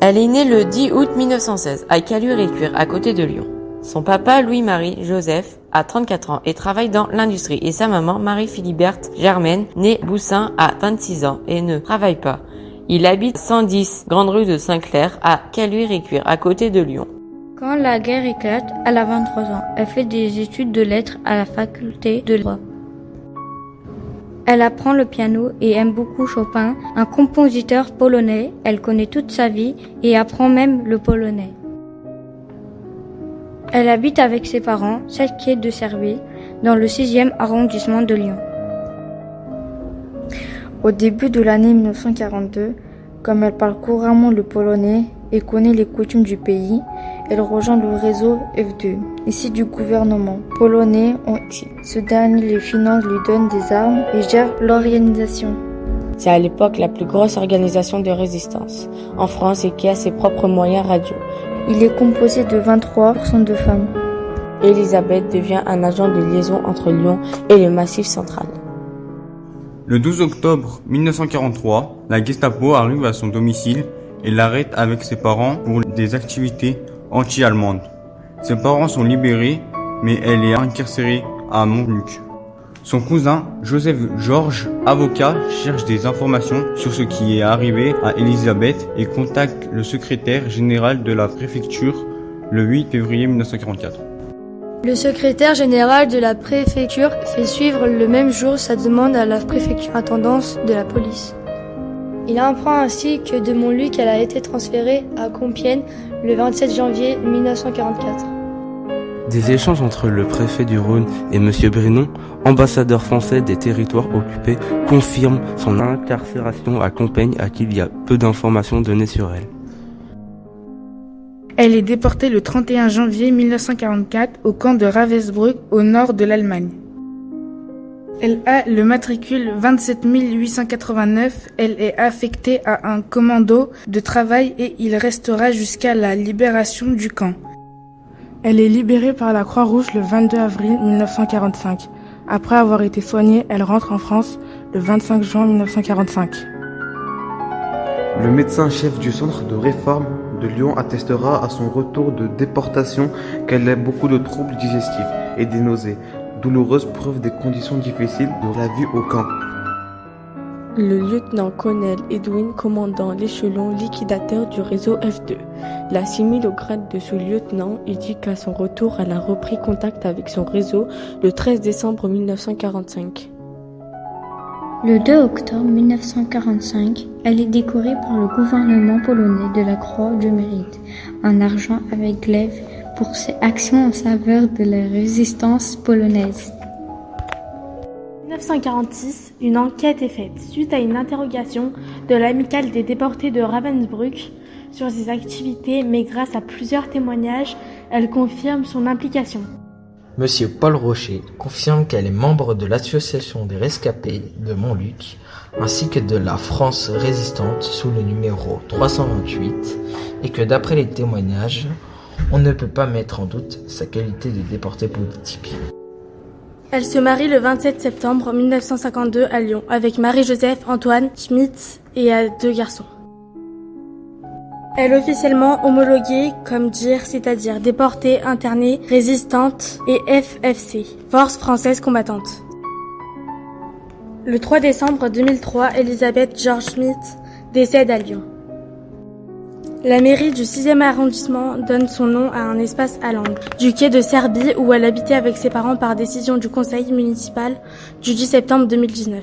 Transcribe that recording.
Elle est née le 10 août 1916 à Caluire-et-Cuire, à côté de Lyon. Son papa, Louis-Marie Joseph, a 34 ans et travaille dans l'industrie. Et sa maman, Marie-Philiberte Germaine, née Boussin, a 26 ans et ne travaille pas. Il habite 110 Grande Rue de Saint-Clair, à Caluire-et-Cuire, à côté de Lyon. Quand la guerre éclate, elle a 23 ans. Elle fait des études de lettres à la faculté de droit. Elle apprend le piano et aime beaucoup Chopin, un compositeur polonais. Elle connaît toute sa vie et apprend même le polonais. Elle habite avec ses parents, 7 quai de Serbie, dans le 6e arrondissement de Lyon. Au début de l'année 1942, comme elle parle couramment le polonais et connaît les coutumes du pays, elle rejoint le réseau F2, issu du gouvernement polonais. Ce dernier les finance, lui donne des armes et gère l'organisation. C'est à l'époque la plus grosse organisation de résistance en France et qui a ses propres moyens radio. Il est composé de 23% de femmes. Elisabeth devient un agent de liaison entre Lyon et le Massif central. Le 12 octobre 1943, la Gestapo arrive à son domicile et l'arrête avec ses parents pour des activités anti-allemandes. Ses parents sont libérés, mais elle est incarcérée à Montluc. Son cousin, Joseph Georges, avocat, cherche des informations sur ce qui est arrivé à Elisabeth et contacte le secrétaire général de la préfecture le 8 février 1944. Le secrétaire général de la préfecture fait suivre le même jour sa demande à la préfecture intendance de la police. Il apprend ainsi que de Montluc, elle a été transférée à Compiègne le 27 janvier 1944. Des échanges entre le préfet du Rhône et M. Brinon, ambassadeur français des territoires occupés, confirment son incarcération à Compiègne, à qui il y a peu d'informations données sur elle. Elle est déportée le 31 janvier 1944 au camp de Ravensbrück, au nord de l'Allemagne. Elle a le matricule 27 889. Elle est affectée à un commando de travail et il restera jusqu'à la libération du camp. Elle est libérée par la Croix-Rouge le 22 avril 1945. Après avoir été soignée, elle rentre en France le 25 juin 1945. Le médecin-chef du centre de réforme de Lyon attestera à son retour de déportation qu'elle a beaucoup de troubles digestifs et des nausées, douloureuse preuve des conditions difficiles de la vie au camp. Le lieutenant Colonel Edwin, commandant l'échelon liquidateur du réseau F2, l'assimile au grade de sous-lieutenant et dit qu'à son retour, elle a repris contact avec son réseau le 13 décembre 1945. Le 2 octobre 1945, elle est décorée par le gouvernement polonais de la Croix du Mérite, en argent avec glaive, pour ses actions en faveur de la résistance polonaise. En 1946, une enquête est faite suite à une interrogation de l'amicale des déportés de Ravensbrück sur ses activités, mais grâce à plusieurs témoignages, elle confirme son implication. Monsieur Paul Rocher confirme qu'elle est membre de l'association des rescapés de Montluc, ainsi que de la France résistante sous le numéro 328, et que d'après les témoignages, on ne peut pas mettre en doute sa qualité de déportée politique. Elle se marie le 27 septembre 1952 à Lyon avec Marie-Joseph Antoine Schmitz et a 2 garçons. Elle est officiellement homologuée comme DIR, c'est-à-dire déportée, internée, résistante, et FFC, Force française combattante. Le 3 décembre 2003, Elisabeth Georges Schmitz décède à Lyon. La mairie du 6e arrondissement donne son nom à un espace à l'angle du quai de Serbie où elle habitait avec ses parents par décision du conseil municipal du 10 septembre 2019.